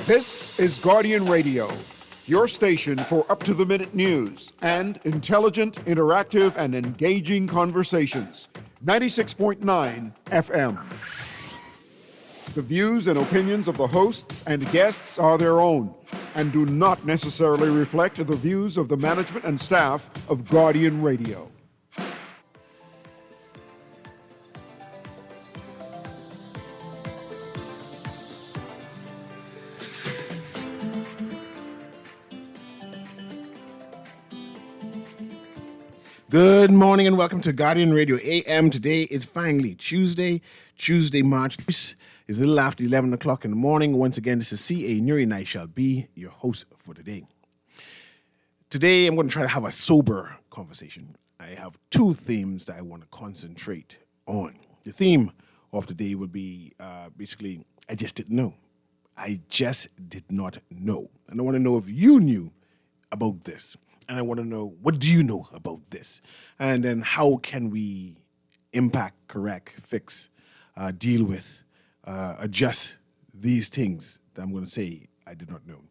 This is Guardian Radio, your station for up-to-the-minute news and intelligent, interactive, and engaging conversations. 96.9 FM. The views and opinions of the hosts and guests are their own and do not necessarily reflect the views of the management and staff of Guardian Radio. Good morning and welcome to Guardian Radio AM. Today is finally Tuesday, March 1st. It's a little after 11 o'clock in the morning. Once again, this is C.A. Newry and I shall be your host for today. Today, I'm going to try to have a sober conversation. I have two themes that I want to concentrate on. The theme of today would be basically, I just didn't know. I just did not know. And I want to know if you knew about this. And I want to know, what do you know about this? And then how can we impact, correct, fix, deal with, adjust these things that I'm going to say I did not know.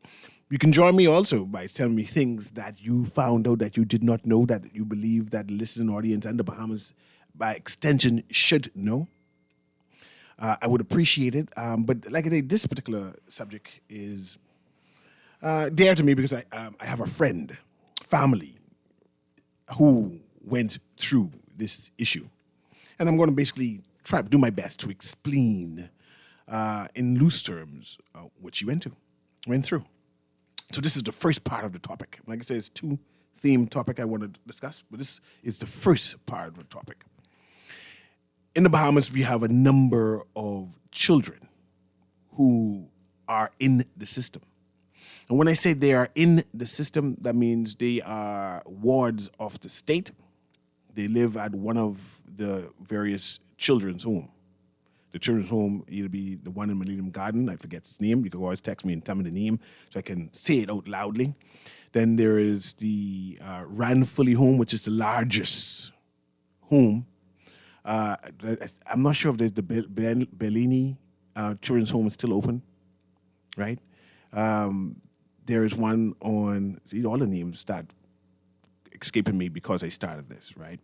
You can join me also by telling me things that you found out that you did not know, that you believe that the listening audience and the Bahamas, by extension, should know. I would appreciate it. But like I say, this particular subject is dear to me because I have a friend, family, who went through this issue. And I'm going to basically try to do my best to explain in loose terms what she went through. So this is the first part of the topic. Like I said, it's two theme topic I want to discuss, but this is the first part of the topic. In the Bahamas, we have a number of children who are in the system. And when I say they are in the system, that means they are wards of the state. They live at one of the various children's home. The children's home either be the one in Millennium Garden, I forget its name. You can always text me and tell me the name so I can say it out loudly. Then there is the Ranfully home, which is the largest home. I'm not sure if the Bellini children's home is still open, right? There is one on, see, all the names start escaping me because I started this, right?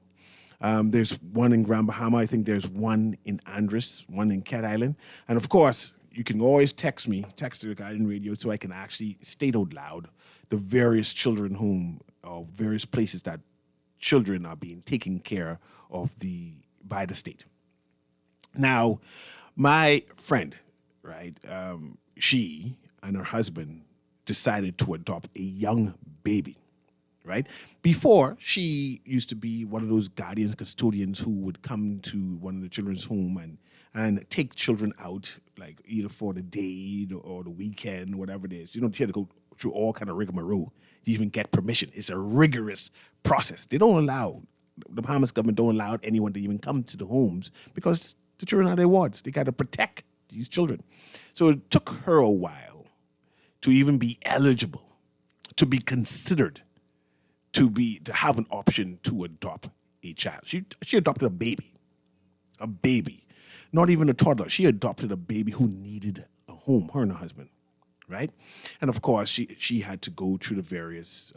There's one in Grand Bahama. I think there's one in Andros, one in Cat Island. And of course, you can always text to the Guardian Radio so I can actually state out loud the various children home or various places that children are being taken care of by the state. Now, my friend, right, she and her husband decided to adopt a young baby, right? Before, she used to be one of those guardians, custodians who would come to one of the children's home and take children out, like either for the day or the weekend, whatever it is. You know, she had to go through all kind of rigmarole to even get permission. It's a rigorous process. The Bahamas government don't allow anyone to even come to the homes because the children are their wards. They got to protect these children. So it took her a while to even be eligible, to be considered, to have an option to adopt a child. She adopted a baby, not even a toddler. She adopted a baby who needed a home, her and her husband, right? And of course, she had to go through the various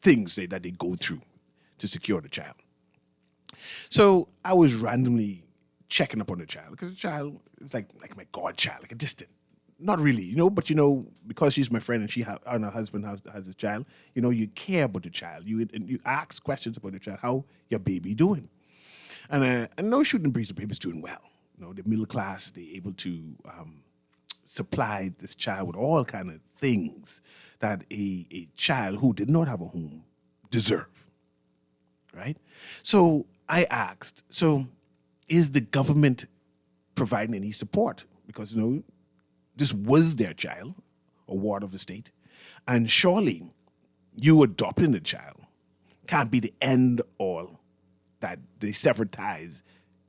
things that they go through to secure the child. So I was randomly checking up on the child because the child is like my godchild, like a distant. Not really, but because she's my friend and her husband has a child, you care about the child. You ask questions about the child, how your baby doing, and no shooting breeze, the baby's doing well. The middle class, they're able to supply this child with all kind of things that a child who did not have a home deserve, right? So I asked, is the government providing any support? Because this was their child, a ward of the state, and surely you adopting the child can't be the end all that they sever ties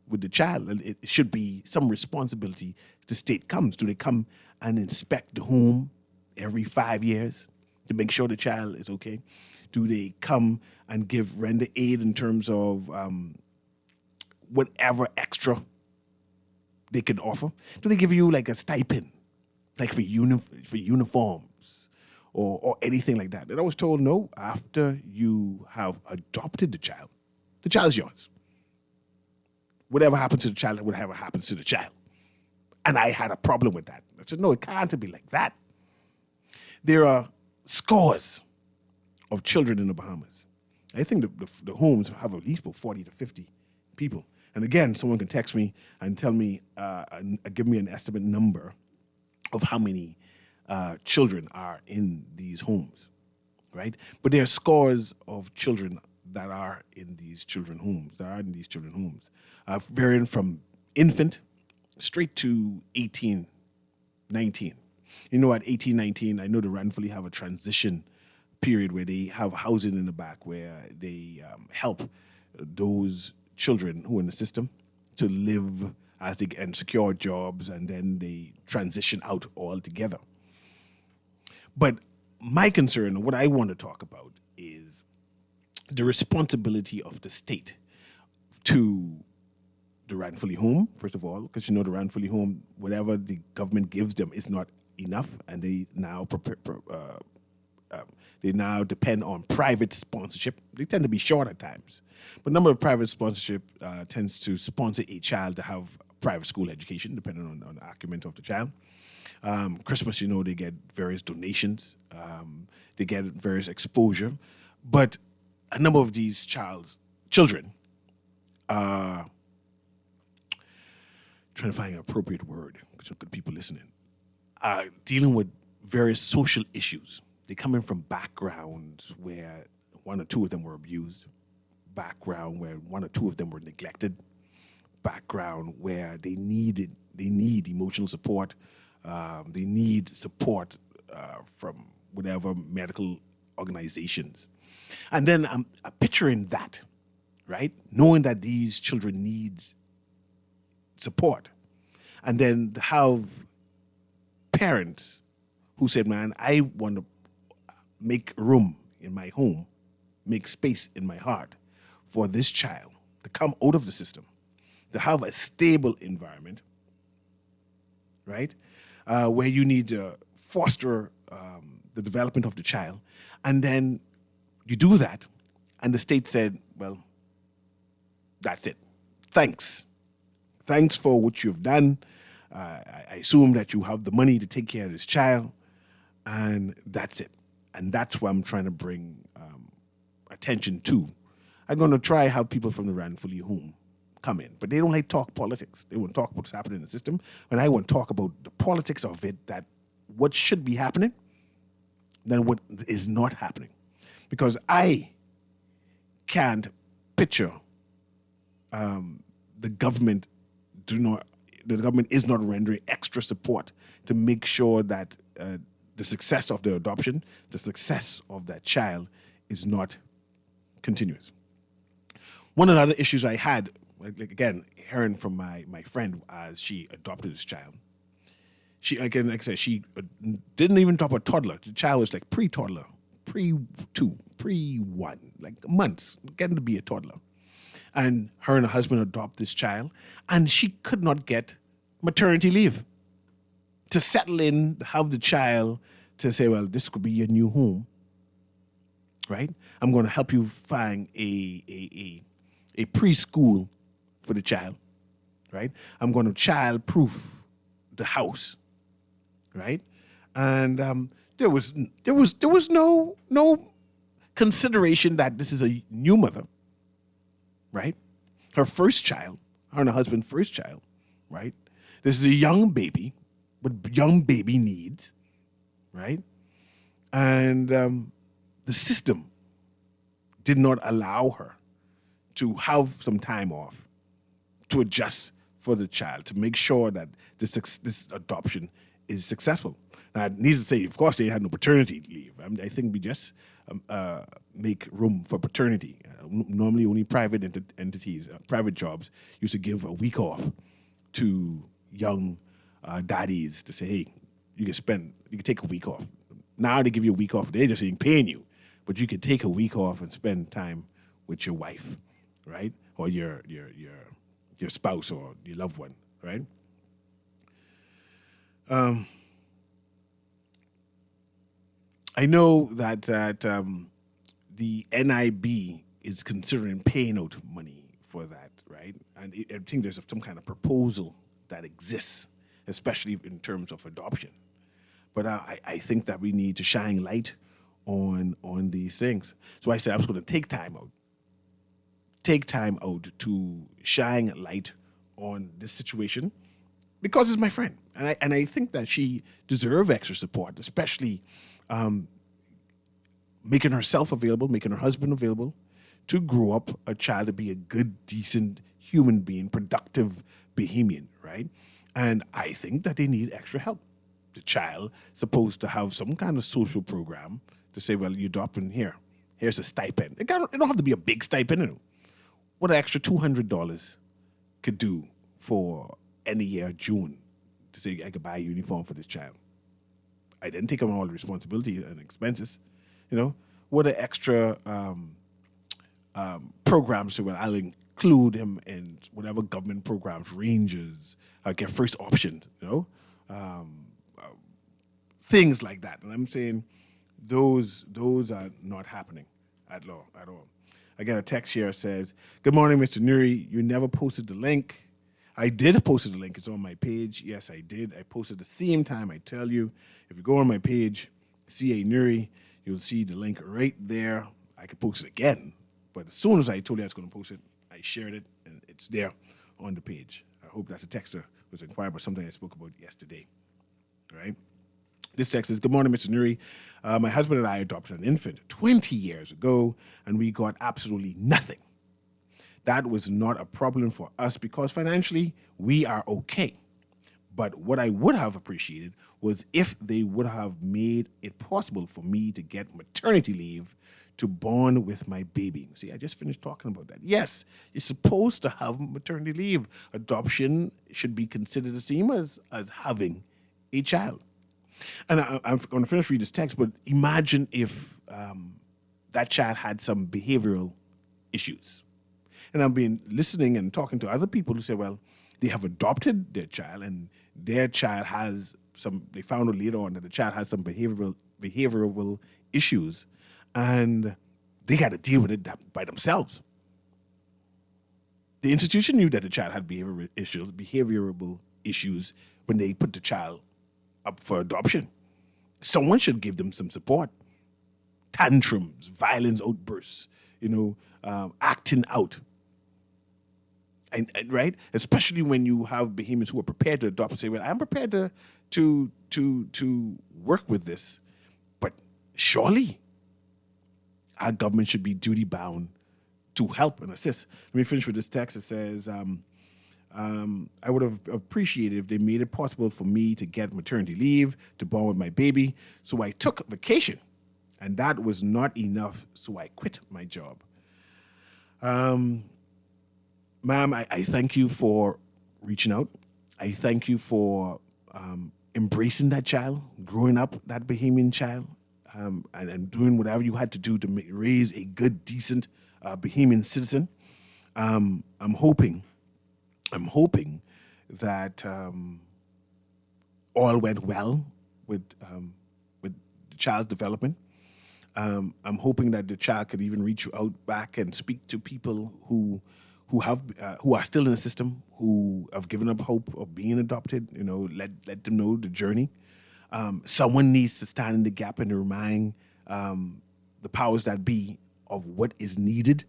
with the child. It should be some responsibility the state comes. Do they come and inspect the home every 5 years to make sure the child is okay? Do they come and render aid in terms of whatever extra they can offer? Do they give you like a stipend like for uniforms or anything like that. And I was told, no, after you have adopted the child's yours. Whatever happens to the child, whatever happens to the child. And I had a problem with that. I said, no, it can't be like that. There are scores of children in the Bahamas. I think the homes have at least about 40 to 50 people. And again, someone can text me and tell me, give me an estimate number of how many children are in these homes, right? But there are scores of children that are in these children's homes, varying from infant straight to 18, 19. You know, at 18, 19, I know the Ranfully have a transition period where they have housing in the back where they help those children who are in the system to live as they and secure jobs, and then they transition out altogether. But my concern, what I want to talk about, is the responsibility of the state to the Ranfully home, first of all, because the Ranfully home, whatever the government gives them is not enough, and they now they now depend on private sponsorship. They tend to be short at times, but a number of private sponsorship tends to sponsor a child to have private school education, depending on the acumen of the child. Christmas, they get various donations, they get various exposure, but a number of these children are trying to find an appropriate word, because good people listening, are dealing with various social issues. They come in from backgrounds where one or two of them were abused, background where one or two of them were neglected, background where they need emotional support, they need support from whatever medical organizations. And then I'm picturing that, right? Knowing that these children need support. And then have parents who said, man, I want to make room in my home, make space in my heart for this child to come out of the system, to have a stable environment, right? Where you need to foster the development of the child. And then you do that, and the state said, well, that's it. Thanks. Thanks for what you've done. I assume that you have the money to take care of this child, and that's it. And that's what I'm trying to bring attention to. I'm going to try how people from the Ranfully home come in, but they don't like talk politics. They won't talk about what's happening in the system, and I want to talk about the politics of it, that what should be happening than what is not happening. Because I can't picture the government is not rendering extra support to make sure that the success of the adoption, the success of that child is not continuous. One of the other issues I had, like again, hearing from my friend as she adopted this child, she, again, like I said, she didn't even adopt a toddler. The child was like pre-toddler, pre-2, pre-1, like months, getting to be a toddler. And her and her husband adopt this child, and she could not get maternity leave to settle in, have the child, to say, well, this could be your new home, right? I'm going to help you find a preschool for the child, right? I'm going to child-proof the house, right? And there was no consideration that this is a new mother, right? Her first child, her and her husband's first child, right? This is a young baby with young baby needs, right? And the system did not allow her to have some time off to adjust for the child, to make sure that this adoption is successful. Now, I need to say, of course, they had no paternity leave. I think we just make room for paternity. Normally, only private entities, private jobs, used to give a week off to young daddies to say, hey, you can take a week off. Now they give you a week off. They're just saying paying you, but you can take a week off and spend time with your wife, right, or your spouse or your loved one, right? I know that the NIB is considering paying out money for that, right? And I think there's some kind of proposal that exists, especially in terms of adoption. But I think that we need to shine light on these things. So I said I was going to take time out to shine light on this situation because it's my friend, and I think that she deserves extra support, especially making herself available, making her husband available to grow up a child to be a good, decent human being, productive Bahamian, right? And I think that they need extra help. The child supposed to have some kind of social program to say, well, you adopt in here. Here's a stipend. It don't have to be a big stipend. You know. What an extra $200 could do for any year, June, to say I could buy a uniform for this child. I didn't take on all the responsibility and expenses. You know, what an extra programs. So well, I'll include him in whatever government programs, ranges, get first option. You know, things like that. And I'm saying those are not happening at all. I got a text here that says, "Good morning, Mr. Newry. You never posted the link." I did post the link. It's on my page. Yes, I did. I posted the same time. I tell you, if you go on my page, CA Newry, you'll see the link right there. I could post it again, but as soon as I told you I was going to post it, I shared it, and it's there on the page. I hope that's a texter was inquired about something I spoke about yesterday. All right? This text says, "Good morning, Mr. Newry. My husband and I adopted an infant 20 years ago, and we got absolutely nothing. That was not a problem for us because financially we are okay. But what I would have appreciated was if they would have made it possible for me to get maternity leave to bond with my baby." See, I just finished talking about that. Yes, you're supposed to have maternity leave. Adoption should be considered the same as having a child. And I'm going to finish read this text, but imagine if that child had some behavioral issues. And I've been listening and talking to other people who say, well, they have adopted their child and their child has they found out later on that the child has some behavioral issues and they got to deal with it by themselves. The institution knew that the child had behavioral issues when they put the child up for adoption. Someone should give them some support. Tantrums, violence outbursts, acting out. And right? Especially when you have Bahamians who are prepared to adopt and say, well, I'm prepared to work with this, but surely our government should be duty bound to help and assist. Let me finish with this text. It says, I would have appreciated if they made it possible for me to get maternity leave to bond with my baby. So I took vacation, and that was not enough, so I quit my job. Ma'am, I thank you for reaching out. I thank you for embracing that child, growing up that Bahamian child, and doing whatever you had to do to raise a good, decent Bahamian citizen. I'm hoping that all went well with the child's development. I'm hoping that the child could even reach out back and speak to people who are still in the system, who have given up hope of being adopted. Let them know the journey. Someone needs to stand in the gap and remind the powers that be of what is needed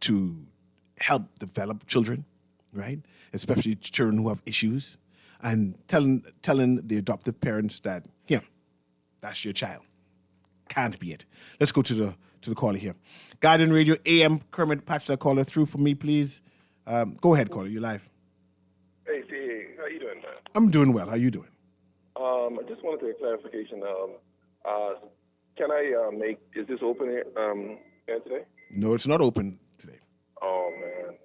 to help develop children, right? Especially children who have issues, and telling the adoptive parents that, yeah, that's your child. Can't be it. Let's go to the caller here. Guardian Radio AM, Kermit, patch that caller through for me, please. Go ahead, caller. You're live. Hey, C. How you doing, man? I'm doing well. How you doing? I just wanted a clarification. Can I is this open here today? No, it's not open today. Oh, man.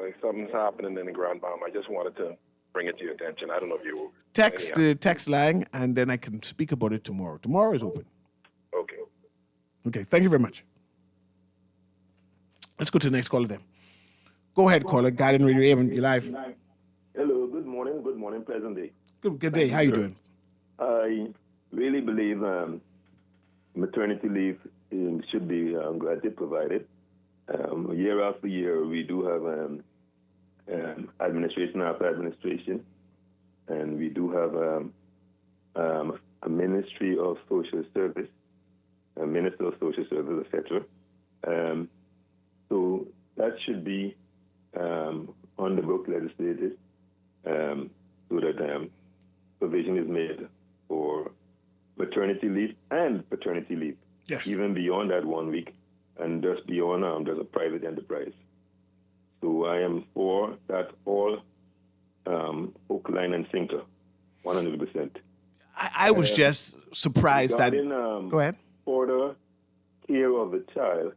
Like something's happening in the ground bomb. I just wanted to bring it to your attention. I don't know if you... Text the text line, and then I can speak about it tomorrow. Tomorrow is open. Okay. Okay, thank you very much. Let's go to the next caller then. Go ahead, caller. Guardian Radio AM, you're live. Hello, good morning, pleasant day. Good day. How you doing? I really believe maternity leave should be granted, provided. Year after year, we do have administration after administration, and we do have a Ministry of Social Service, a Minister of Social Service, etc. So that should be on the book legislated, so that provision is made for maternity leave and paternity leave, Yes. even beyond that 1 week, and just beyond there's a private enterprise. So I am for that all hook, line, and sinker, 100%. I was just surprised that. Regarding, Go ahead. For the care of the child,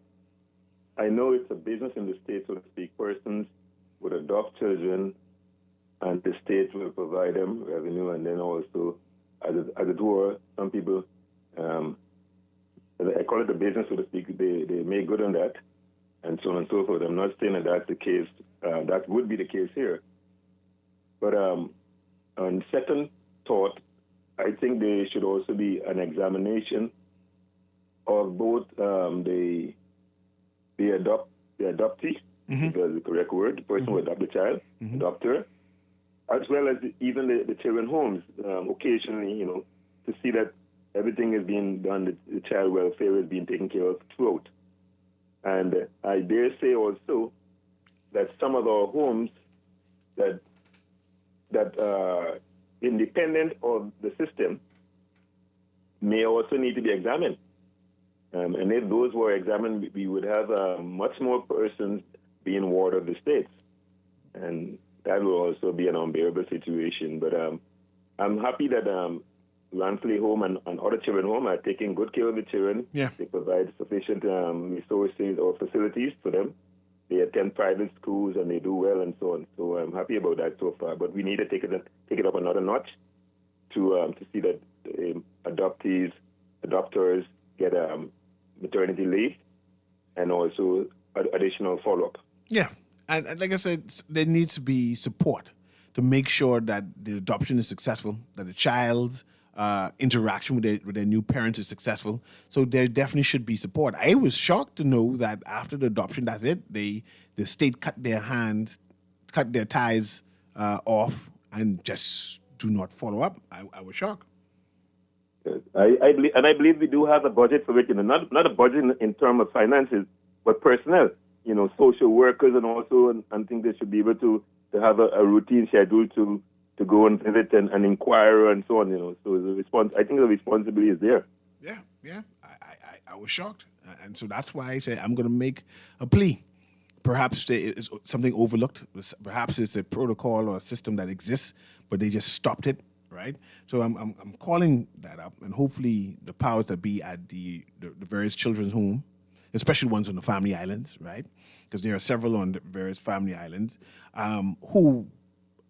I know it's a business in the state, so to speak. Persons would adopt children, and the state will provide them revenue, and then also, as it were, some people, I call it a business, so to speak, they make good on that, and so on and so forth. I'm not saying that that's the case. That would be the case here. But on second thought, I think there should also be an examination of both the adoptee, if that's the correct word, the person who adopt the child, adopter, as well as even the children homes, occasionally, to see that everything is being done, the child welfare is being taken care of throughout. And I dare say also that some of our homes that are independent of the system may also need to be examined. And if those were examined, we would have much more persons being ward of the states. And that will also be an unbearable situation. But I'm happy that Ransley Home and other children home are taking good care of the children. Yeah. They provide sufficient resources or facilities for them. They attend private schools and they do well and so on. So I'm happy about that so far. But we need to take it up another notch to see that adopters get maternity leave and also additional follow-up. Yeah. And like I said, there needs to be support to make sure that the adoption is successful, that the child's interaction with their new parents is successful. So there definitely should be support. I was shocked to know that after the adoption, that's it. The state cut their ties off and just do not follow up. I was shocked. Yes. I believe we do have a budget for it, not a budget in terms of finances, but personnel, social workers and also, and think they should be able to have a routine schedule to go and visit and inquire and so on, So I think the responsibility is there. Yeah. I was shocked. And so that's why I say I'm going to make a plea. Perhaps it's something overlooked. Perhaps it's a protocol or a system that exists, but they just stopped it, right? So I'm calling that up, and hopefully the powers that be at the various children's home, especially ones on the family islands, right? Because there are several on the various family islands who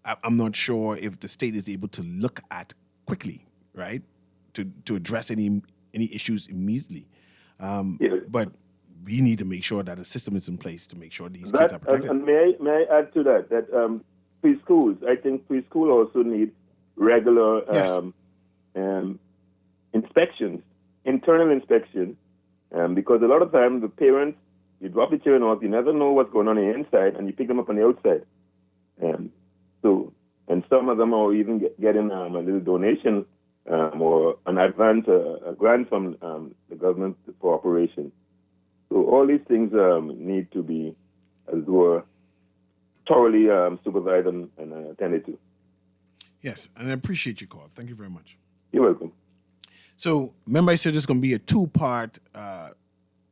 I'm not sure if the state is able to look at quickly, right? To address any issues immediately. Yes. But we need to make sure that a system is in place to make sure these kids are protected. And may I add to that preschools, I think preschool also need regular inspections, internal inspections, because a lot of times the parents, you drop the children off, you never know what's going on the inside, and you pick them up on the outside. And some of them are even getting a little donation or an advance, a grant from the government for operation. So all these things need to be, as it were, thoroughly supervised and attended to. Yes, and I appreciate your call. Thank you very much. You're welcome. So remember I said there's going to be a two-part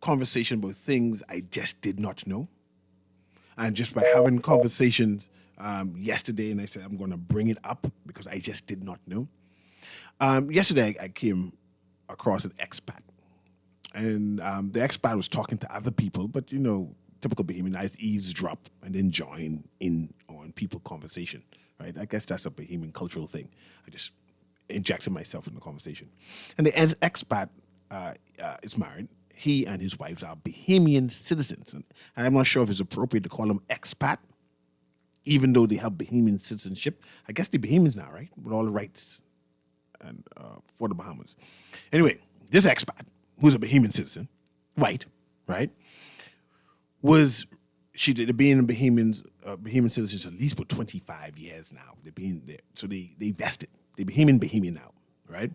conversation about things I just did not know. And just by having conversations yesterday, and I said I'm going to bring it up because I just did not know. Yesterday I came across an expat. And the expat was talking to other people, but, typical Bahamian, I eavesdrop and then join in on people's conversation, right? I guess that's a Bahamian cultural thing. I just injected myself in the conversation. And the expat is married. He and his wives are Bahamian citizens. And I'm not sure if it's appropriate to call them expat, even though they have Bahamian citizenship. I guess they're Bahamians now, right? With all the rights and for the Bahamas. Anyway, this expat who's a Bahamian citizen, white, right, was she did being Bahamian citizens at least for 25 years now. They've been there, so they vested. They're Bahamian now, right?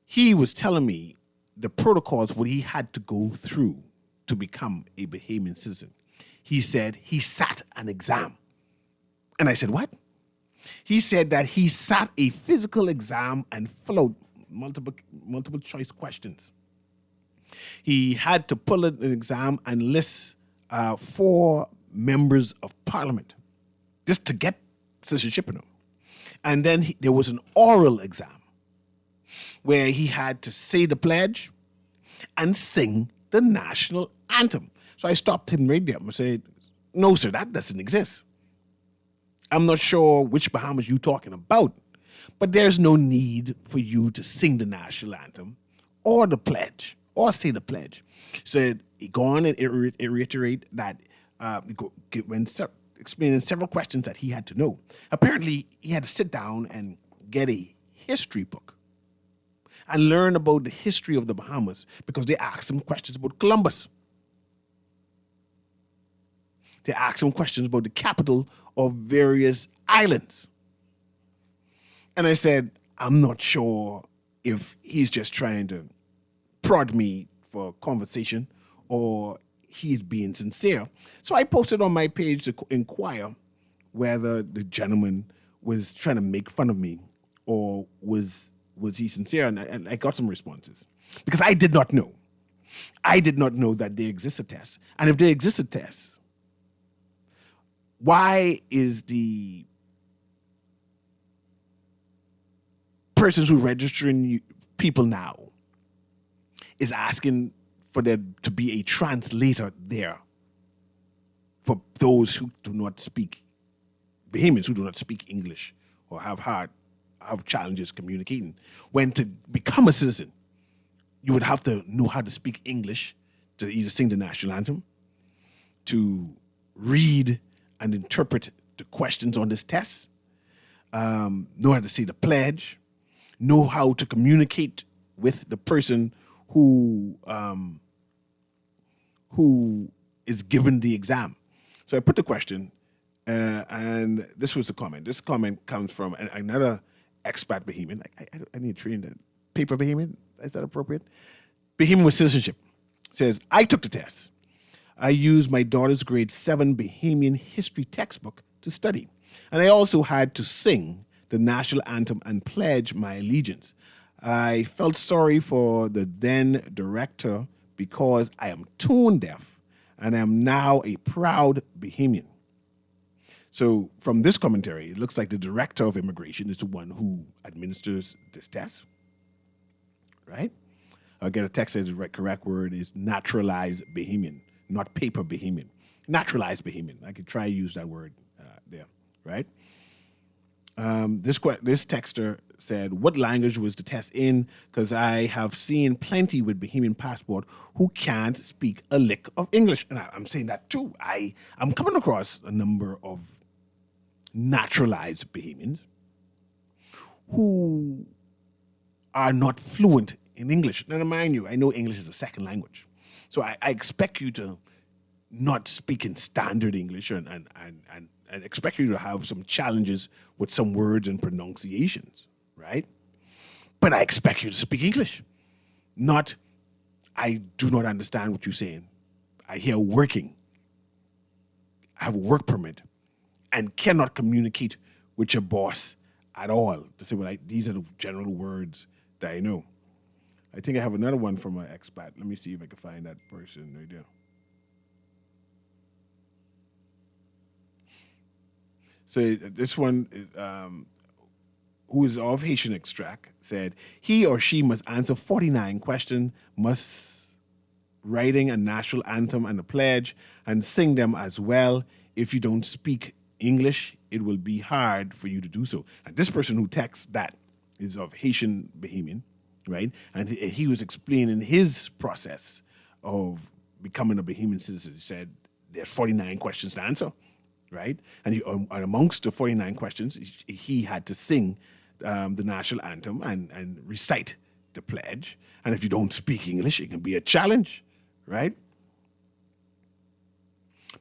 He was telling me the protocols what he had to go through to become a Bahamian citizen. He said he sat an exam. And I said, what? He said that he sat a physical exam and followed multiple choice questions. He had to pull an exam and list 4 members of parliament just to get citizenship in him. And then there was an oral exam where he had to say the pledge and sing the national anthem. So I stopped him right there and said, no, sir, that doesn't exist. I'm not sure which Bahamas you're talking about, but there's no need for you to sing the national anthem or the pledge or say the pledge. So he go on and reiterate that, explaining several questions that he had to know. Apparently, he had to sit down and get a history book and learn about the history of the Bahamas because they asked him questions about Columbus. They asked him questions about the capital of various islands. And I said, I'm not sure if he's just trying to prod me for conversation or he's being sincere. So I posted on my page to inquire whether the gentleman was trying to make fun of me or was he sincere? And I got some responses because I did not know. I did not know that there exists a test. And if there exists a test, why is the persons who registering people now is asking for there to be a translator there for those who do not speak, Bahamians who do not speak English or have challenges communicating? When to become a citizen, you would have to know how to speak English to either sing the national anthem, to read and interpret the questions on this test, know how to say the pledge, know how to communicate with the person who is given the exam. So I put the question, and this was the comment. This comment comes from another expat Bahamian. I need to train that. Paper Bahamian, is that appropriate? Bahamian with citizenship. Says, I took the test. I used my daughter's grade 7 Bahamian history textbook to study. And I also had to sing the national anthem and pledge my allegiance. I felt sorry for the then director because I am tone deaf and I am now a proud Bahamian. So from this commentary, it looks like the director of immigration is the one who administers this test, right? I'll get a text that the correct word is naturalized Bahamian, not paper Bahamian. Naturalized Bahamian. I could try to use that word there, right? This texter said, what language was the test in? Because I have seen plenty with Bahamian passport who can't speak a lick of English. And I'm saying that too. I'm coming across a number of naturalized Bahamians who are not fluent in English. Now, mind you, I know English is a second language. So I expect you to not speak in standard English and expect you to have some challenges with some words and pronunciations, right? But I expect you to speak English. Not, I do not understand what you're saying. I hear working. I have a work permit and cannot communicate with your boss at all to say, well, these are the general words that I know. I think I have another one from an expat. Let me see if I can find that person right there. So this one, who is of Haitian extract, said he or she must answer 49 questions, must writing a national anthem and a pledge, and sing them as well. If you don't speak English, it will be hard for you to do so. And this person who texts that is of Haitian Bahamian, right? And he was explaining his process of becoming a Bahamian citizen. He said there's 49 questions to answer, right? And amongst the 49 questions, he had to sing the national anthem and recite the pledge. And if you don't speak English, it can be a challenge, right?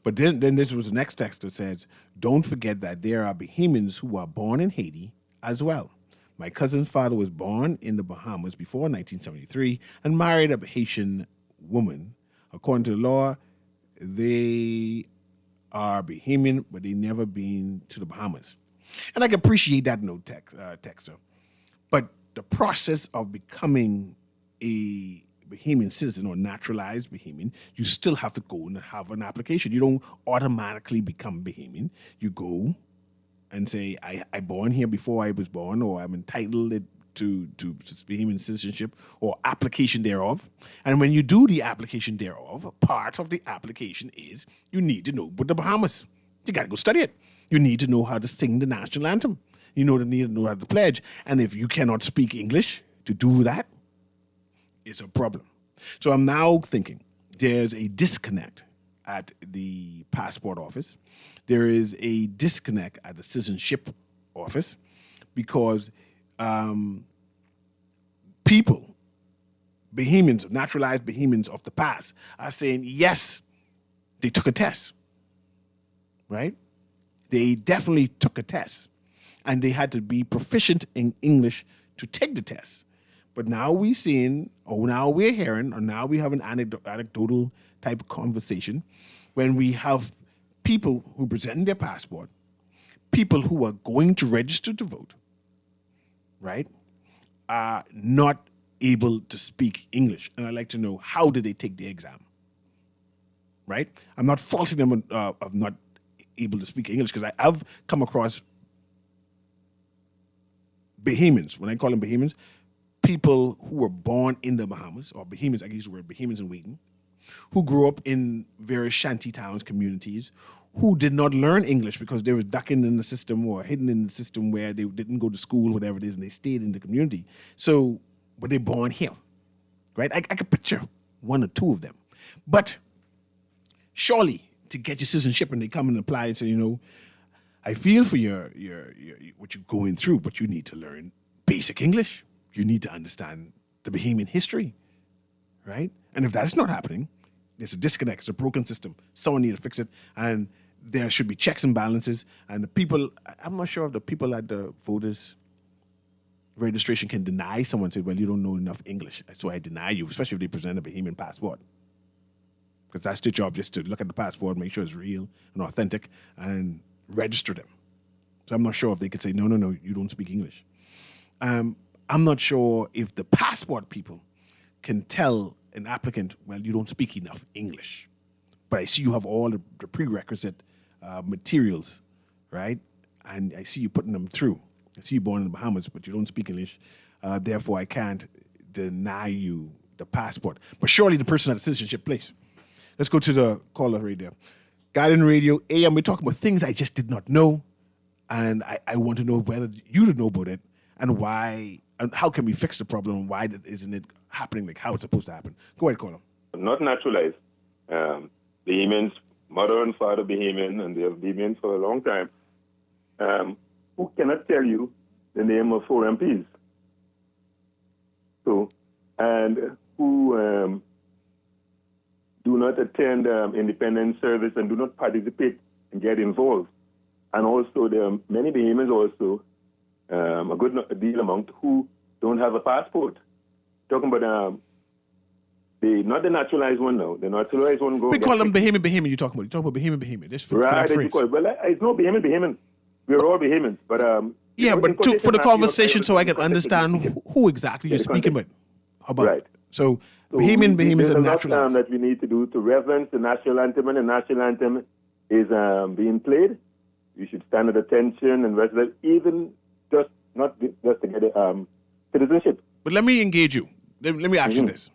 But then this was the next text that says, don't forget that there are Bahamians who are born in Haiti as well. My cousin's father was born in the Bahamas before 1973 and married a Haitian woman. According to the law, they are Bahamian, but they never been to the Bahamas. And I can appreciate that note, texter. But the process of becoming a Bahamian citizen or naturalized Bahamian, you still have to go and have an application. You don't automatically become Bahamian. You go and say, I born here before I was born, or I'm entitled to Bahamian citizenship or application thereof. And when you do the application thereof, part of the application is you need to know about the Bahamas. You got to go study it. You need to know how to sing the national anthem. You need to know how to pledge. And if you cannot speak English to do that, it's a problem. So I'm now thinking there's a disconnect at the passport office. There is a disconnect at the citizenship office because people, Bahamians, naturalized Bahamians of the past, are saying, yes, they took a test, right? They definitely took a test, and they had to be proficient in English to take the test. But now we're seeing, or now we're hearing, or now we have an anecdotal type of conversation when we have people who present their passport, people who are going to register to vote, right, are not able to speak English. And I'd like to know, how did they take the exam, right? I'm not faulting them of not able to speak English, because I've come across Bahamians, when I call them Bahamians, people who were born in the Bahamas, or Bahamians, I use the word Bahamians in waiting, who grew up in various shanty towns, communities, who did not learn English because they were ducking in the system or hidden in the system where they didn't go to school, whatever it is, and they stayed in the community. So, but they're born here, right? I could picture one or two of them. But surely, to get your citizenship, and they come and apply and say, I feel for your what you're going through, but you need to learn basic English. You need to understand the Bahamian history, right? And if that's not happening, there's a disconnect, it's a broken system. Someone needs to fix it, and there should be checks and balances. And the people, I'm not sure if the people at the voters registration can deny someone, say, well, you don't know enough English, so I deny you, especially if they present a Bahamian passport. Because that's their job, just to look at the passport, make sure it's real and authentic, and register them. So I'm not sure if they could say, no, you don't speak English. I'm not sure if the passport people can tell an applicant, well, you don't speak enough English. But I see you have all the prerequisite materials, right? And I see you putting them through. I see you born in the Bahamas, but you don't speak English. Therefore, I can't deny you the passport. But surely the person at the citizenship place. Let's go to the caller right there. Guardian Radio AM, we're talking about things I just did not know. And I want to know whether you know about it, and why, and how can we fix the problem, and why isn't it happening like how it's supposed to happen. Go ahead, caller. Not naturalized. Bahamians, mother and father Bahamian, and they have Bahamians for a long time, who cannot tell you the name of 4 MPs. So, and who do not attend independent service and do not participate and get involved. And also, there are many Bahamians also, a good deal amount, who don't have a passport. Talking about not the naturalized one now. The naturalized one we call them Bahamian. You're talking about Bahamian. This for right, that phrase. Well, it's no Bahamian. We're all Bahamians, but yeah, but for the conversation, so I can understand who exactly you're speaking about. Right. So Bahamians are naturalized. That we need to do to reverence the national anthem, and the national anthem is being played. You should stand at attention and rest of that, even not just to get citizenship. But let me engage you. Let me ask you this.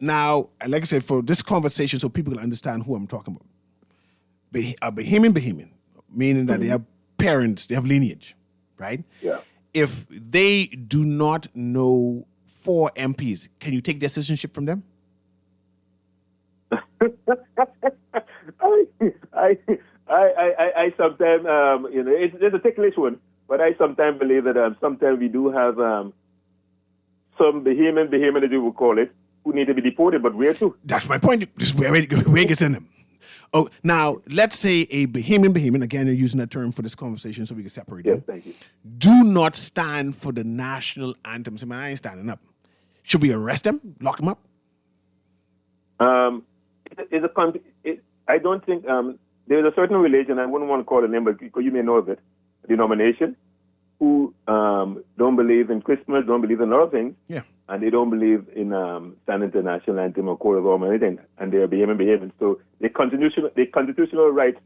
Now, like I said, for this conversation, so people can understand who I'm talking about. A Bahamian, meaning that they have parents, they have lineage, right? Yeah. If they do not know 4 MPs, can you take their citizenship from them? I sometimes, it's a ticklish one, but I sometimes believe that sometimes we do have some Bahamian, as you would call it, who need to be deported, but where to? That's my point. This is where it gets in them. Oh, now, let's say a Bahamian, again, you're using that term for this conversation so we can separate Yes, them. thank you. Do not stand for the national anthem. Say, man, I ain't standing up. Should we arrest them? Lock them up? I don't think there's a certain religion, I wouldn't want to call it a name, but you may know of it, a denomination, who don't believe in Christmas, don't believe in a lot of things, Yeah. and they don't believe in standing to the national anthem or court of arms or anything, and they are behaving. So the constitutional rights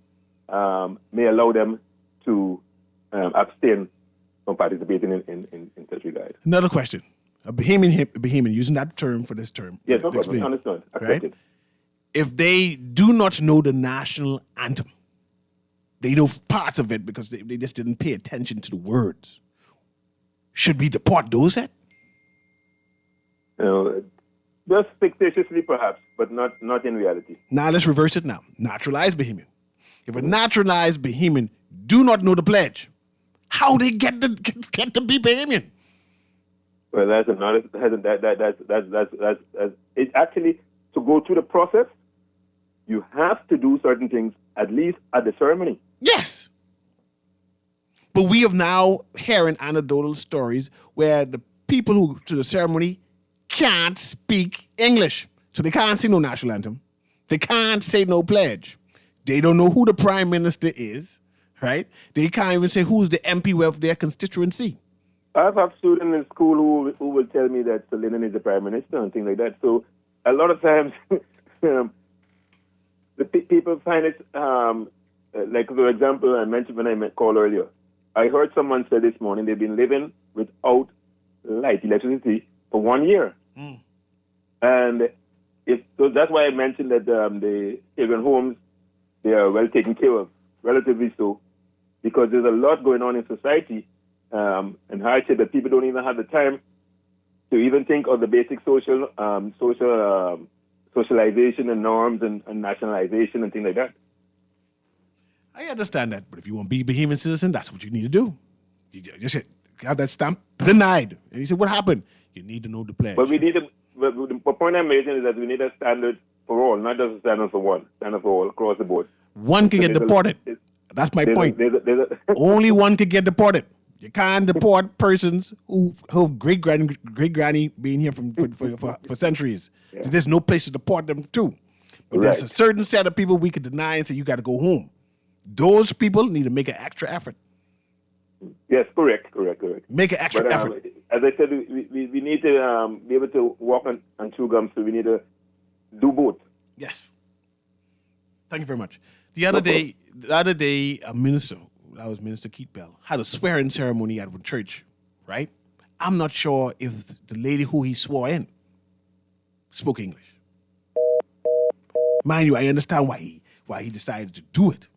may allow them to abstain from participating in such regard. Another question. A Bahamian, using that term for this term. Yes, of course, explain, understood. right? Accepted. If they do not know the national anthem, they know parts of it because they just didn't pay attention to the words. Should we deport those then? Just fictitiously, perhaps, but not in reality. Now let's reverse it now. Naturalized Bahamian. If a naturalized Bahamian do not know the pledge, how they get to be Bahamian? Well, that's it. Actually, to go through the process, you have to do certain things at least at the ceremony. Yes. But we have now hearing anecdotal stories where the people who to the ceremony can't speak English. So they can't sing no national anthem. They can't say no pledge. They don't know who the prime minister is, right? They can't even say who's the MP of their constituency. I've had students in school who will tell me that Sir Lennon is the prime minister and things like that. So a lot of times the people find it, like for example, I mentioned when I called earlier, I heard someone say this morning they've been living without electricity, for 1 year. And so that's why I mentioned that the children homes, they are well taken care of, relatively so, because there's a lot going on in society and hardship that people don't even have the time to even think of the basic socialization and norms and nationalization and things like that. I understand that, but if you want to be a Bahamian citizen, that's what you need to do. You just have that stamp denied. And you say, what happened? You need to know the pledge. But we need the point I'm making is that we need a standard for all, not just a standard for one, standard for all across the board. One can get deported. That's my point. Only one can get deported. You can't deport persons who great granny being here for centuries. Yeah. There's no place to deport them to. But there's a certain set of people we could deny and say you got to go home. Those people need to make an extra effort. Yes, correct. Make an extra effort. As I said, we need to be able to walk on two gums, so we need to do both. Yes. Thank you very much. The other day, a minister, that was Minister Keith Bell, had a swearing ceremony at a church, right? I'm not sure if the lady who he swore in spoke English. Mind you, I understand why he decided to do it.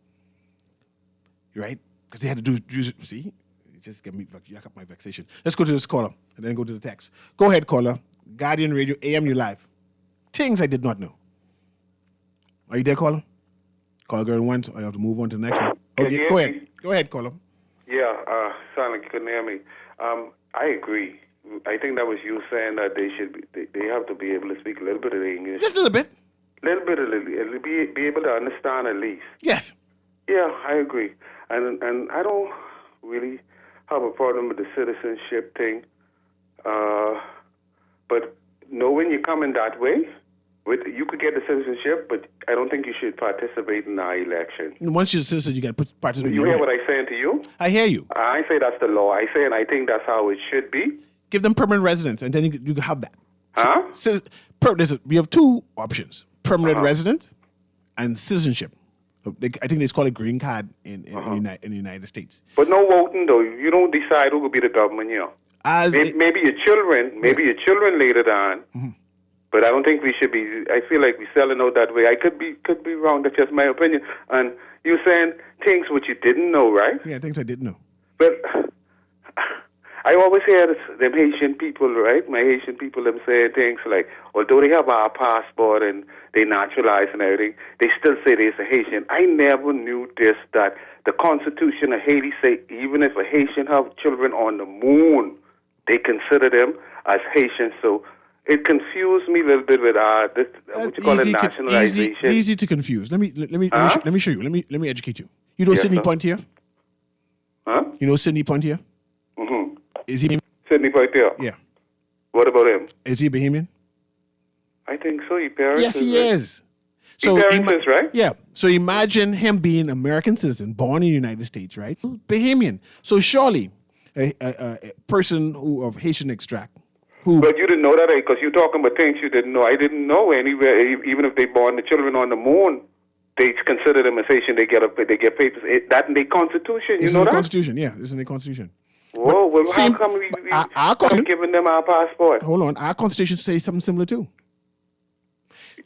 Right? Because they had to do it. See? It just get me yuck up my vexation. Let's go to this caller and then go to the text. Go ahead, caller. Guardian Radio, AM, you live. Things I did not know. Are you there, caller? Caller going once, or you have to move on to the next one. Okay, go ahead. Go ahead, caller. Yeah, sound like you couldn't hear me. I agree. I think that was you saying that they have to be able to speak a little bit of English. Just a little bit. Be able to understand at least. Yes. Yeah, I agree. And I don't really have a problem with the citizenship thing. But knowing you're coming that way, you could get the citizenship, but I don't think you should participate in our election. Once you're a citizen, you got to participate. You hear what I'm saying to you? I hear you. I say that's the law. I think that's how it should be. Give them permanent residence, and then you can have that. Huh? So, we have two options: permanent resident and citizenship. I think they call it green card in the United States. But no voting, though. You don't decide who will be the government, you know. Maybe your children later on. Mm-hmm. But I don't think we should be. I feel like we're selling out that way. I could be wrong. That's just my opinion. And you're saying things which you didn't know, right? Yeah, things I didn't know. But I always hear them Haitian people, right? My Haitian people, them say things like, although they have our passport and they naturalize and everything, they still say they're a Haitian. I never knew this, that the Constitution of Haiti say even if a Haitian have children on the moon, they consider them as Haitians. So it confused me a little bit with this what you call it, nationalization. Easy to confuse. Let me show you. Let me educate you. You know Sidney Poitier? Huh? You know Sidney Poitier? Mm-hmm. Is he Sidney Poitier? Yeah. What about him? Is he a Bahamian? I think so. Yes, he is. So right? Yeah. So imagine him being an American citizen, born in the United States, right? Bahamian. So surely a person of Haitian extract. But you didn't know that, because you're talking about things you didn't know. I didn't know anywhere. Even if they born the children on the moon, they consider them as Haitian. They get papers. That in the Constitution. It's you know in the that? Constitution. Yeah, it's in the Constitution. Whoa. Well, how come we giving them our passport? Hold on. Our Constitution says something similar too.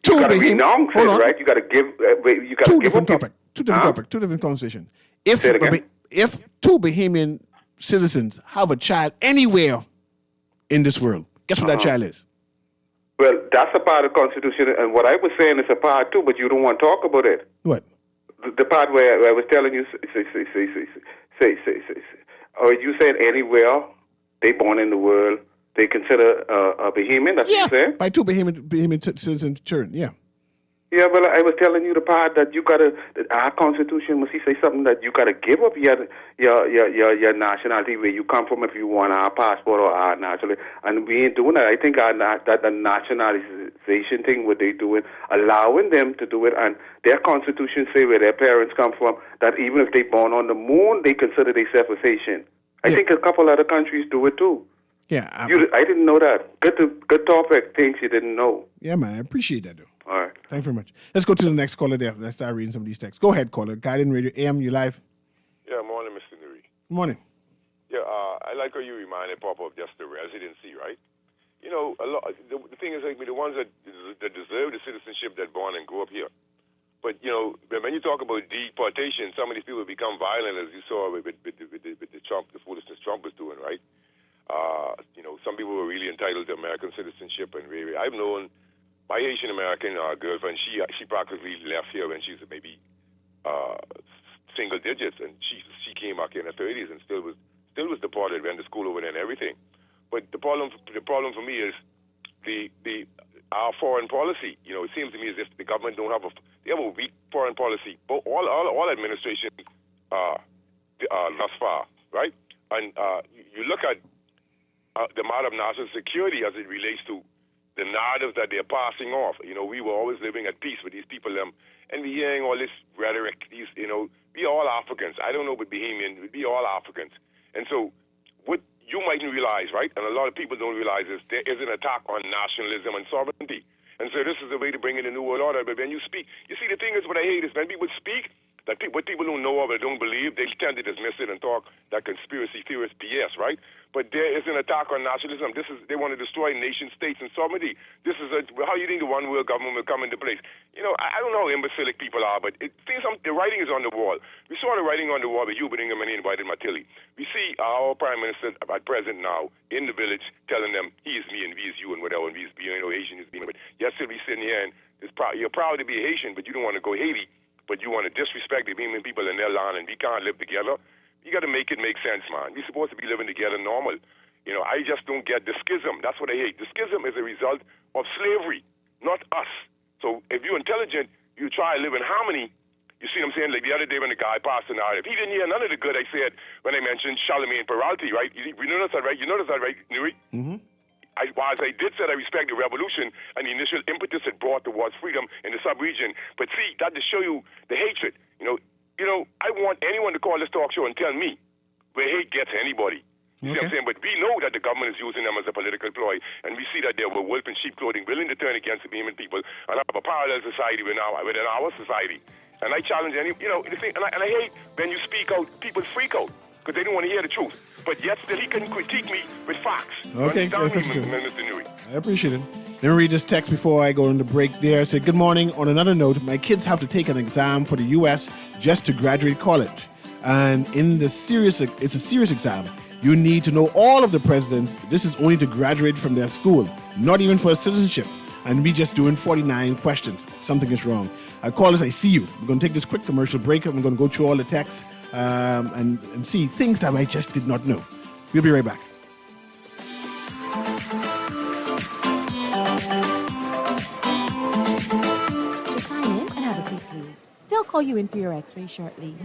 You got to renounce it, right? You got to give. You got to give different topics. Two different conversations. If two Bahamian citizens have a child anywhere in this world, guess what that child is? Well, that's a part of the Constitution, and what I was saying is a part too, but you don't want to talk about it. What? The part where I was telling you, are you saying anywhere they born in the world, they consider a Bahamian? That's what you're saying? By two Bahamian citizens children, yeah. Yeah, well, I was telling you the part that you gotta. Our Constitution must say something that you gotta give up your nationality, where you come from, if you want our passport or our nationality, and we ain't doing that. I think that the nationalization thing, what they doing, allowing them to do it, and their Constitution say where their parents come from, that even if they born on the moon, they consider themselves as Haitian. I think a couple other countries do it too. Yeah, I didn't know that. Good topic. Things you didn't know. Yeah, man, I appreciate that, though. All right. Thanks very much. Let's go to the next caller there. Let's start reading some of these texts. Go ahead, caller. Guardian Radio AM, you live? Yeah, morning, Mr. Newry. Morning. Yeah, I like how you reminded Papa of just the residency, right? You know, the thing is, like, the ones that deserve the citizenship that born and grew up here. But, you know, when you talk about deportation, some of these people become violent, as you saw with the Trump, the foolishness Trump was doing, right? You know, some people were really entitled to American citizenship, and I've known my Haitian American girlfriend. She practically left here when she was maybe single digits, and she came back in her 30s and still was deported, went to school over there and everything. But the problem for me is our foreign policy. You know, it seems to me as if the government they have a weak foreign policy. But all administration thus far, right? And you look at the matter of national security as it relates to the narrative that they're passing off. You know, we were always living at peace with these people, and we're hearing all this rhetoric. These, you know, we all Africans. I don't know about Bahamian, we all Africans. And so what you mightn't realize, right, and a lot of people don't realize, is there is an attack on nationalism and sovereignty. And so this is the way to bring in a new world order. But when you speak, you see, the thing is, what I hate is when people speak, what people don't know of or don't believe, they tend to dismiss it and talk that conspiracy theorist BS, right? But there is an attack on nationalism. They want to destroy nation states and sovereignty. This is how you think the one world government will come into place. You know, I don't know how imbecilic people are, but the writing is on the wall. We saw the writing on the wall with Hubert Ingham and he invited Matilli. We see our Prime Minister at present now in the village telling them he is me and we is you and whatever, and we is me, you know, Haitian is me. But yesterday we sitting here and you're proud to be Haitian, but you don't want to go Haiti. But you want to disrespect the Bahamian people in their land, and we can't live together. You got to make it make sense, man. We're supposed to be living together normal. You know, I just don't get the schism. That's what I hate. The schism is a result of slavery, not us. So if you're intelligent, you try to live in harmony. You see what I'm saying? Like the other day when the guy passed the narrative, he didn't hear none of the good I said when I mentioned Charlemagne Peralty, right? You notice that, right? You notice that, right, Newry? Mm-hmm. As I did say, I respect the revolution and the initial impetus it brought towards freedom in the sub-region. But see, that to show you the hatred. You know, I want anyone to call this talk show and tell me where hate gets anybody. You see what I'm saying? But we know that the government is using them as a political ploy, and we see that they were wolf in sheep clothing, willing to turn against the Bahamian people and have a parallel society within our society. And I challenge the thing, and I hate when you speak out, people freak out, because they don't want to hear the truth. But yet still he can critique me with facts. Okay, Mr. Newry. I appreciate it. Let me read this text before I go on the break there. I said, good morning. On another note, my kids have to take an exam for the U.S. just to graduate college. And it's a serious exam. You need to know all of the presidents. This is only to graduate from their school, not even for a citizenship. And we just doing 49 questions. Something is wrong. I call as I see you. We're going to take this quick commercial break. I'm going to go through all the texts and see things that I just did not know. We'll be right back. call you in for your x-ray shortly.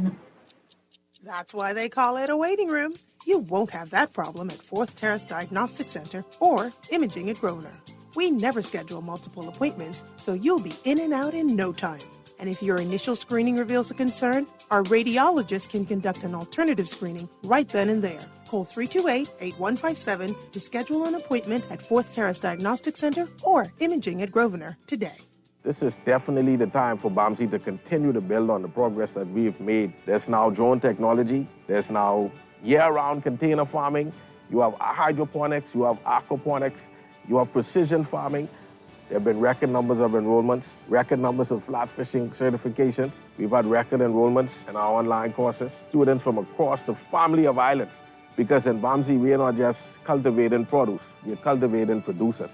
That's why they call it a waiting room. You won't have that problem at 4th Terrace Diagnostic Center or Imaging at Grosvenor. We never schedule multiple appointments, so you'll be in and out in no time. And if your initial screening reveals a concern, our radiologist can conduct an alternative screening right then and there. Call 328-8157 to schedule an appointment at 4th Terrace Diagnostic Center or Imaging at Grosvenor today. This is definitely the time for BAMSI to continue to build on the progress that we've made. There's now drone technology. There's now year-round container farming. You have hydroponics. You have aquaponics. You have precision farming. There have been record numbers of enrollments, record numbers of flat fishing certifications. We've had record enrollments in our online courses. Students from across the family of islands. Because in BAMSI, we are not just cultivating produce. We are cultivating producers.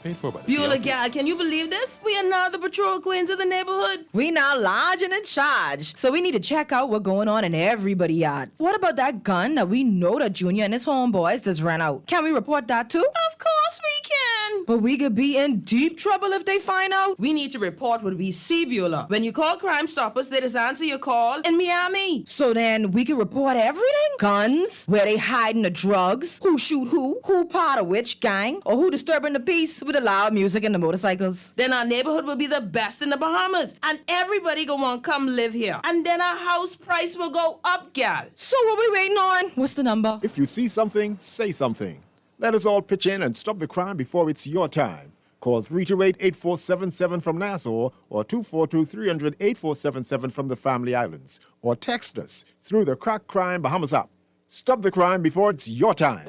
Paid for by the Beulah gal, can you believe this? We are now the patrol queens of the neighborhood. We now large and in charge. So we need to check out what's going on in everybody's yard. What about that gun that we know that Junior and his homeboys just ran out? Can we report that too? Of course we can. But we could be in deep trouble if they find out. We need to report what we see, Beulah. When you call Crime Stoppers, they just answer your call in Miami. So then we can report everything? Guns, where they hiding the drugs, who shoot who part of which gang, or who disturbing the peace with the loud music and the motorcycles. Then our neighborhood will be the best in the Bahamas, and everybody gonna want to come live here. And then our house price will go up, gal. So what we waiting on? What's the number? If you see something, say something. Let us all pitch in and stop the crime before it's your time. Call 328-8477 from Nassau or 242-300-8477 from the Family Islands. Or text us through the Crack Crime Bahamas app. Stop the crime before it's your time.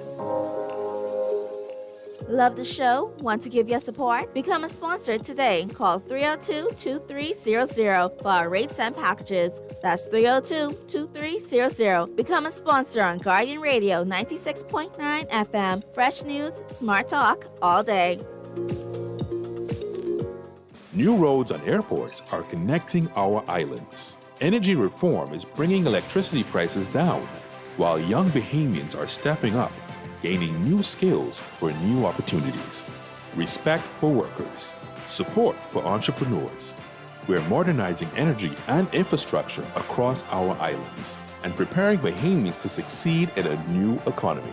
Love the show? Want to give your support? Become a sponsor today. Call 302-2300 for our rates and packages. That's 302-2300. Become a sponsor on Guardian Radio 96.9 FM. Fresh news, smart talk, all day. New roads and airports are connecting our islands. Energy reform is bringing electricity prices down, while young Bahamians are stepping up, gaining new skills for new opportunities. Respect for workers. Support for entrepreneurs. We're modernizing energy and infrastructure across our islands and preparing Bahamians to succeed in a new economy.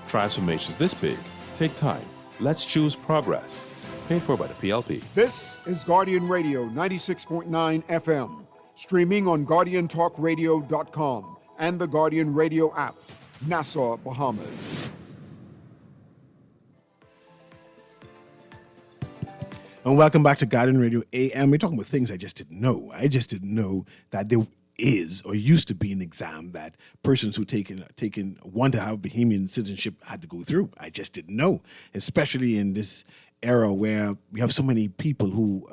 Transformations this big take time. Let's choose progress. Paid for by the PLP. This is Guardian Radio 96.9 FM, streaming on GuardianTalkRadio.com and the Guardian Radio app, Nassau, Bahamas. And welcome back to Guardian Radio AM. We're talking about things I just didn't know. I just didn't know that there is or used to be an exam that persons who want to have Bahamian citizenship had to go through. I just didn't know, especially in this era where we have so many people who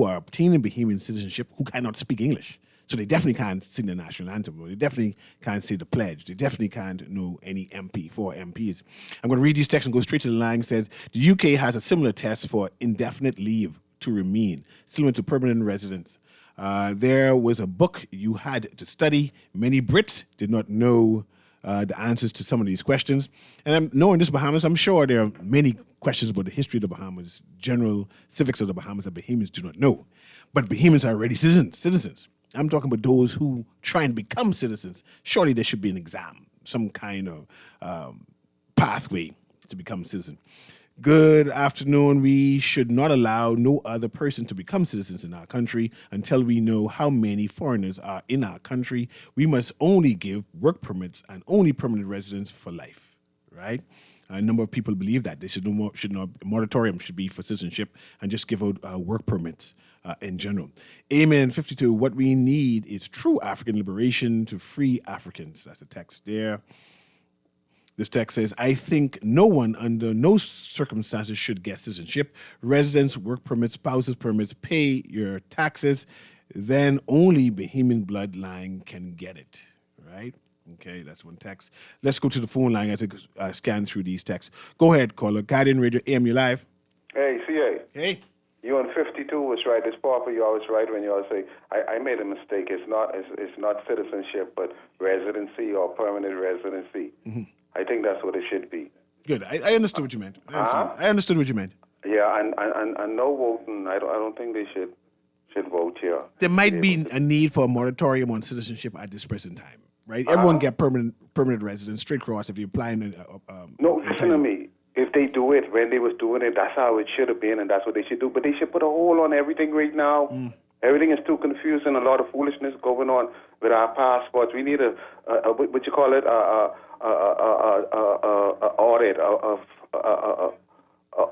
are obtaining Bahamian citizenship who cannot speak English. So they definitely can't sing the national anthem. They definitely can't say the pledge. They definitely can't know any four MPs. I'm going to read these texts and go straight to the line. It says, the UK has a similar test for indefinite leave to remain, similar to permanent residence. There was a book you had to study. Many Brits did not know the answers to some of these questions. And knowing this Bahamas, I'm sure there are many questions about the history of the Bahamas, general civics of the Bahamas that Bahamians do not know. But Bahamians are already citizens. I'm talking about those who try and become citizens. Surely there should be an exam, some kind of pathway to become a citizen. Good afternoon. We should not allow no other person to become citizens in our country until we know how many foreigners are in our country. We must only give work permits and only permanent residence for life, right? A number of people believe that. They should not moratorium should be for citizenship and just give out work permits in general. Amen. 52. What we need is true African liberation to free Africans. That's the text there. This text says, I think no one under no circumstances should get citizenship. Residence, work permits, spouses permits, pay your taxes. Then only Bahamian bloodline can get it, right? Okay, that's one text. Let's go to the phone line as I scan through these texts. Go ahead, caller. Guardian Radio AM, you live. Hey, CA. Hey. You on 52 was right. It's Papa. You always right when you always say, I made a mistake. It's not citizenship, but residency or permanent residency. Mm-hmm. I think that's what it should be. Good. I understood what you meant. I understood what you meant. Yeah, and no voting. I don't think they should vote here. There might be a need for a moratorium on citizenship at this present time, right? Everyone get permanent residence straight across if you apply in. No, listen to me. If they do it when they was doing it, that's how it should have been, and that's what they should do. But they should put a hold on everything right now. Everything is too confusing. A lot of foolishness going on with our passports. We need a what you call it, audit,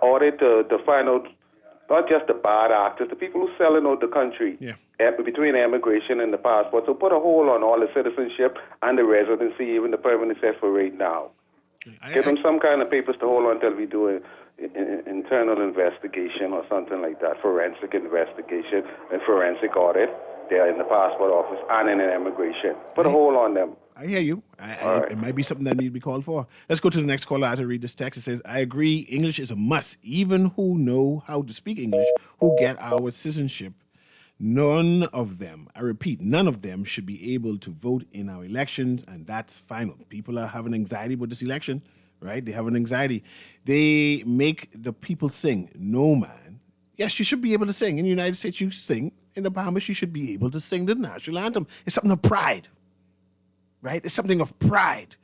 audit to find out not just the bad actors, the people who selling out the country. Between immigration and the passport. So put a hold on all the citizenship and the residency, even the permanent set for right now. Give them some kind of papers to hold on until we do an internal investigation or something like that, forensic investigation and forensic audit there in the passport office and in immigration. Put a hold on them. I hear you. It might be something that needs to be called for. Let's go to the next caller. I have to read this text. It says, I agree, English is a must. Even who know how to speak English, who get our citizenship, none of them, I repeat, none of them should be able to vote in our elections, and that's final. People are having anxiety about this election, right? They have an anxiety. They make the people sing. No, man. Yes, you should be able to sing. In the United States, you sing. In the Bahamas, you should be able to sing the national anthem. It's something of pride, right? It's something of pride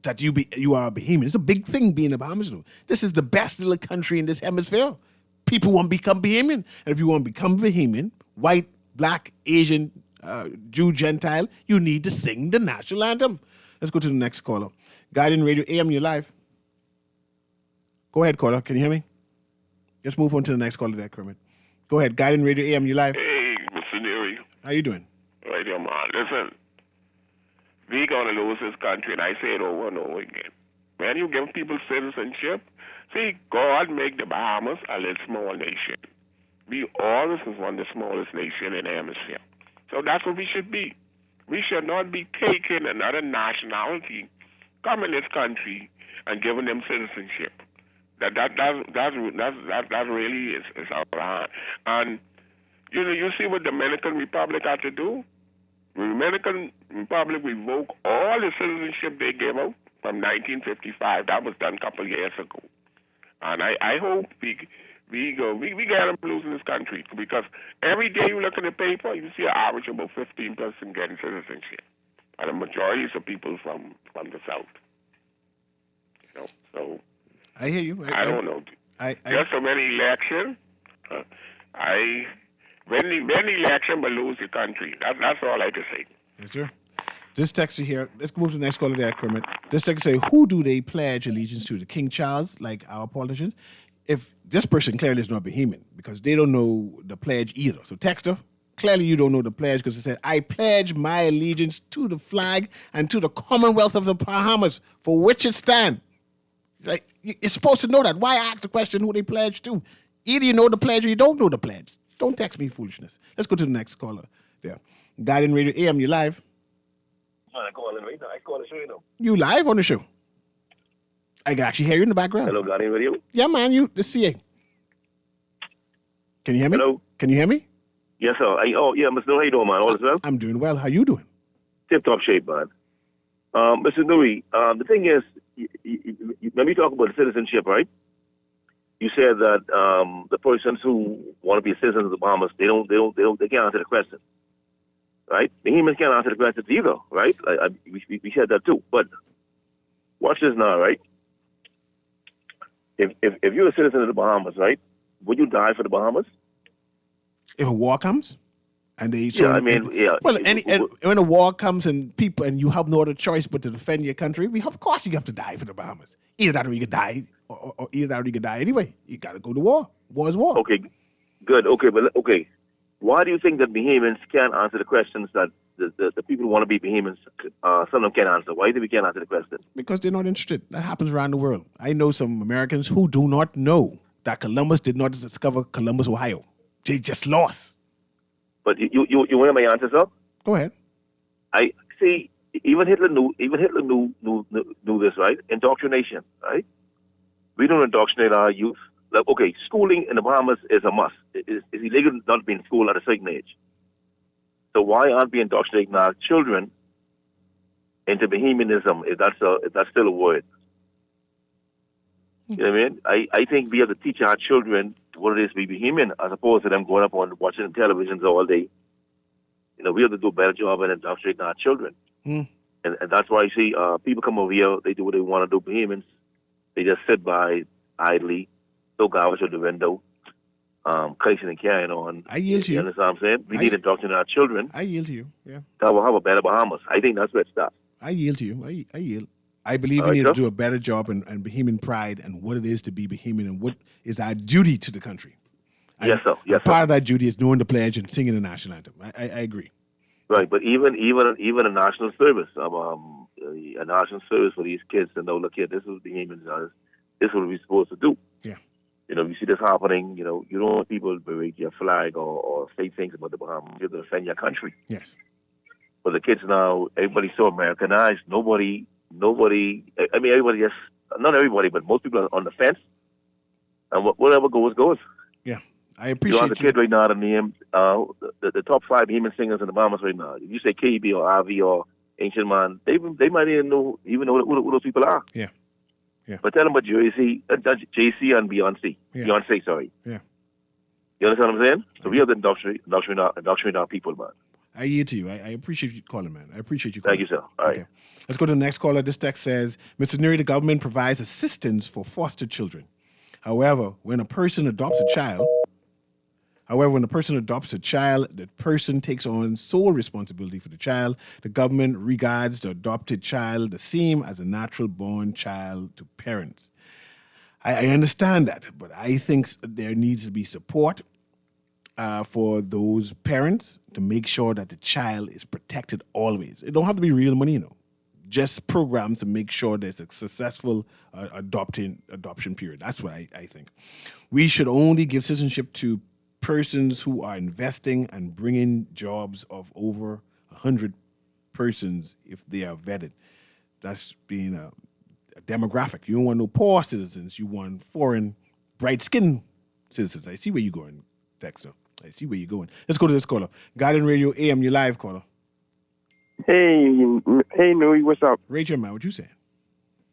that you are a Bahamian. It's a big thing being a Bahamian. This is the best little country in this hemisphere. People want to become Bahamian. And if you want to become Bahamian, white, black, Asian, Jew, Gentile, you need to sing the national anthem. Let's go to the next caller. Guardian Radio AM, you're live. Go ahead, caller. Can you hear me? Let's move on to the next caller there, Kermit. Go ahead. Guardian Radio AM, you're live. Hey, Mr. Newry. How you doing? Right here, man. Listen, we're going to lose this country, and I say it over and over again. When you give people citizenship, see, God make the Bahamas a little small nation. We always want the smallest nation in the hemisphere. So that's what we should be. We should not be taking another nationality, come in this country, and giving them citizenship. That really is our plan. And you see what Dominican Republic had to do. The Dominican Republic revoked all the citizenship they gave out from 1955. That was done a couple of years ago. And I hope we get them losing this country, because every day you look in the paper, you see an average of about 15% getting citizenship, and the majority is the people from the South. So I hear you. I don't know. Just so many elections. When the election will lose the country. That's all I have to say. Yes, sir. This texter here, let's move to the next caller there, Kermit. This texter say, who do they pledge allegiance to? The King Charles, like our politicians? If this person clearly is not Bahamian, because they don't know the pledge either. So texter, clearly you don't know the pledge, because it said, I pledge my allegiance to the flag and to the Commonwealth of the Bahamas, for which it stands. Like, you're supposed to know that. Why ask the question who they pledge to? Either you know the pledge or you don't know the pledge. Don't text me foolishness. Let's go to the next caller there. Guardian Radio AM, you live? I call the show, you know. You live on the show? I can actually hear you in the background. Hello, Guardian Radio? Yeah, man, the CA. Can you hear me? Hello? Can you hear me? Yes, sir. Mr. How you doing, man? All is well? I'm doing well. How you doing? Tip-top shape, man. Mr. Newry, the thing is, when we talk about citizenship, right? You said that the persons who want to be citizens of the Bahamas, they can't answer the question, right? The humans can't answer the question either, right? We said that too. But watch this now, right? If you're a citizen of the Bahamas, right, would you die for the Bahamas? If a war comes, and they Well, when a war comes and you have no other choice but to defend your country, of course you have to die for the Bahamas. Either that or you could die, or either that or you could die anyway. You got to go to war. War is war. Okay, good. Okay. Why do you think that Bahamians can't answer the questions that the people who want to be Bahamians, some of them can't answer? Why do we can't answer the question? Because they're not interested. That happens around the world. I know some Americans who do not know that Columbus did not discover Columbus, Ohio. They just lost. But you want my answers up? Go ahead. I see. Even Hitler knew this, right? Indoctrination, right? We don't indoctrinate our youth. Like, okay, schooling in the Bahamas is a must. It's illegal not to be in school at a certain age. So why aren't we indoctrinating our children into Bahamianism if that's still a word? You know what I mean? I think we have to teach our children what it is to be Bahamian, as opposed to them going up on watching televisions all day. You know, we have to do a better job in indoctrinating our children. And that's why you see people come over here, they do what they want to do, Bahamians. They just sit by idly, throw garbage out the window, cussing and carrying on. I yield to you. You understand what I'm saying? We need to indoctrinate our children. I yield to you, yeah. That will have a better Bahamas. I think that's where it starts. I yield to you. I yield. I believe we need to do a better job in Bahamian pride and what it is to be Bahamian and what is our duty to the country. Yes, sir. Yes, sir. Part of that duty is knowing the pledge and singing the national anthem. I agree. Right, but even a national service, a national service for these kids to know, look here, this is what Bahamians are. This is what we're supposed to do. Yeah. You know, you see this happening, you know, you don't want people to berate your flag or say things about the Bahamas. You have to defend your country. Yes. But the kids now, everybody's so Americanized. Nobody, I mean, everybody just, not everybody, but most people are on the fence. And whatever goes. Yeah. I appreciate you. The kid right now, the name, the top 5 Bahamian singers in the Bahamas right now. If you say KB or Avi or Ancient Man, they might even know who those people are. Yeah. Yeah. But tell them about JC and Beyonce. Yeah. Beyonce, sorry. Yeah. You understand what I'm saying? So we have to indoctrinate our people, man. I yield to you. I appreciate you calling, man. I appreciate you calling. Thank you, sir. All right. Let's go to the next caller. This text says, Mr. Newry, the government provides assistance for foster children. However, when a person adopts a child, the person takes on sole responsibility for the child. The government regards the adopted child the same as a natural-born child to parents. I understand that, but I think there needs to be support for those parents to make sure that the child is protected always. It don't have to be real money, just programs to make sure there's a successful adoption period. That's what I think. We should only give citizenship to persons who are investing and bringing jobs of over 100 persons if they are vetted. That's being a demographic. You don't want no poor citizens. You want foreign, bright-skinned citizens. I see where you're going, Dexter. I see where you're going. Let's go to this caller. Guardian Radio AM, you live, caller. Hey, Newry, what's up? Rachel, man, what you saying?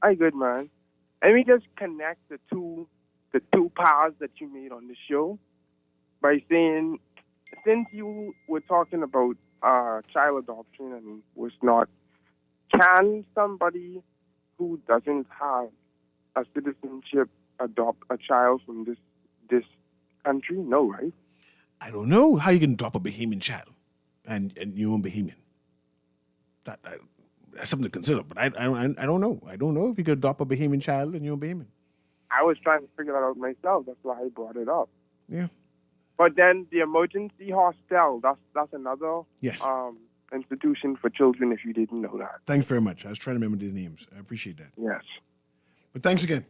Hi, good, man. Let me just connect the two paths that you made on the show by saying, since you were talking about child adoption and was not, can somebody who doesn't have a citizenship adopt a child from this country? No, right? I don't know how you can adopt a Bahamian child and your own Bahamian. That's something to consider, but I don't know. I don't know if you could adopt a Bahamian child and your own Bahamian. I was trying to figure that out myself. That's why I brought it up. Yeah. But then the emergency hostel, that's another institution for children, if you didn't know that. Thanks very much. I was trying to remember these names. I appreciate that. Yes. But thanks again.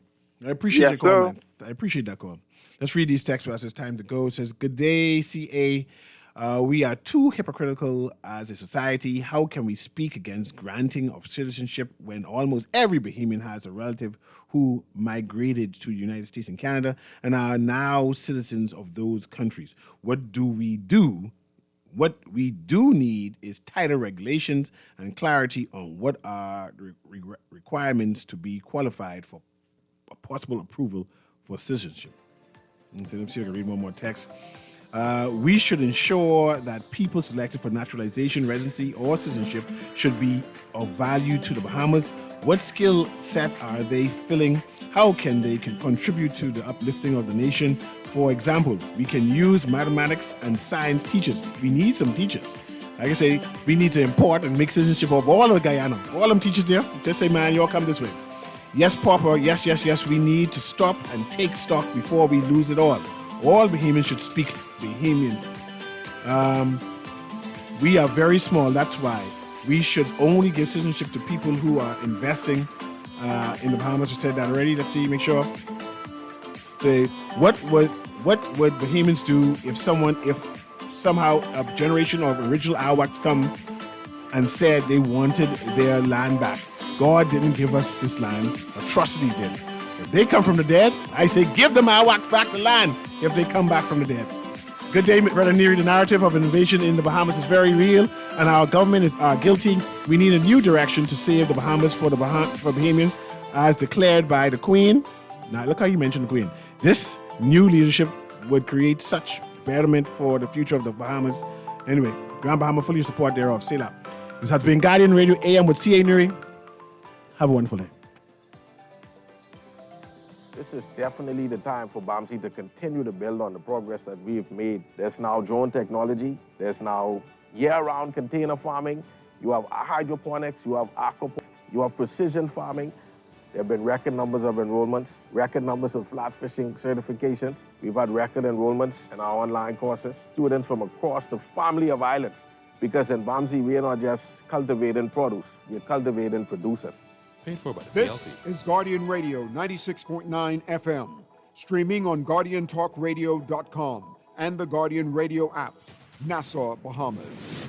I appreciate the call, man. I appreciate that call. Let's read these texts as it's time to go. It says, good day, CA. We are too hypocritical as a society. How can we speak against granting of citizenship when almost every Bahamian has a relative who migrated to the United States and Canada and are now citizens of those countries? What do we do? What we do need is tighter regulations and clarity on what are the requirements to be qualified for a possible approval for citizenship. So let me see if I can read one more text. We should ensure that people selected for naturalization, residency, or citizenship should be of value to the Bahamas. What skill set are they filling? How can they contribute to the uplifting of the nation? For example, we can use mathematics and science teachers. We need some teachers. Like I say, we need to import and make citizenship of all of Guyana. All them teachers there, just say, man, y'all come this way. Yes, Papa, yes, we need to stop and take stock before we lose it all. All Bahamians should speak Bahamian. We are very small, that's why. We should only give citizenship to people who are investing in the Bahamas. I said that already. Let's see, make sure. Say, what would Bahamians do if somehow a generation of original Arawaks come and said they wanted their land back? God didn't give us this land. Atrocity did. If they come from the dead, I say give them Arawaks back the land if they come back from the dead. Good day, Brother Newry. The narrative of an invasion in the Bahamas is very real, and our government are guilty. We need a new direction to save the Bahamas for Bahamians, as declared by the Queen. Now, look how you mentioned the Queen. This new leadership would create such betterment for the future of the Bahamas. Anyway, Grand Bahama fully support thereof. Say that. This has been Guardian Radio AM with C.A. Newry. Have a wonderful day. This is definitely the time for BAMSI to continue to build on the progress that we've made. There's now drone technology. There's now year-round container farming. You have hydroponics. You have aquaponics. You have precision farming. There have been record numbers of enrollments, record numbers of flat fishing certifications. We've had record enrollments in our online courses. Students from across the family of islands. Because in BAMSI, we are not just cultivating produce. We're cultivating producers. Paid for by the This PLC. is Guardian Radio 96.9 FM, streaming on GuardianTalkRadio.com and the Guardian Radio app, Nassau, Bahamas.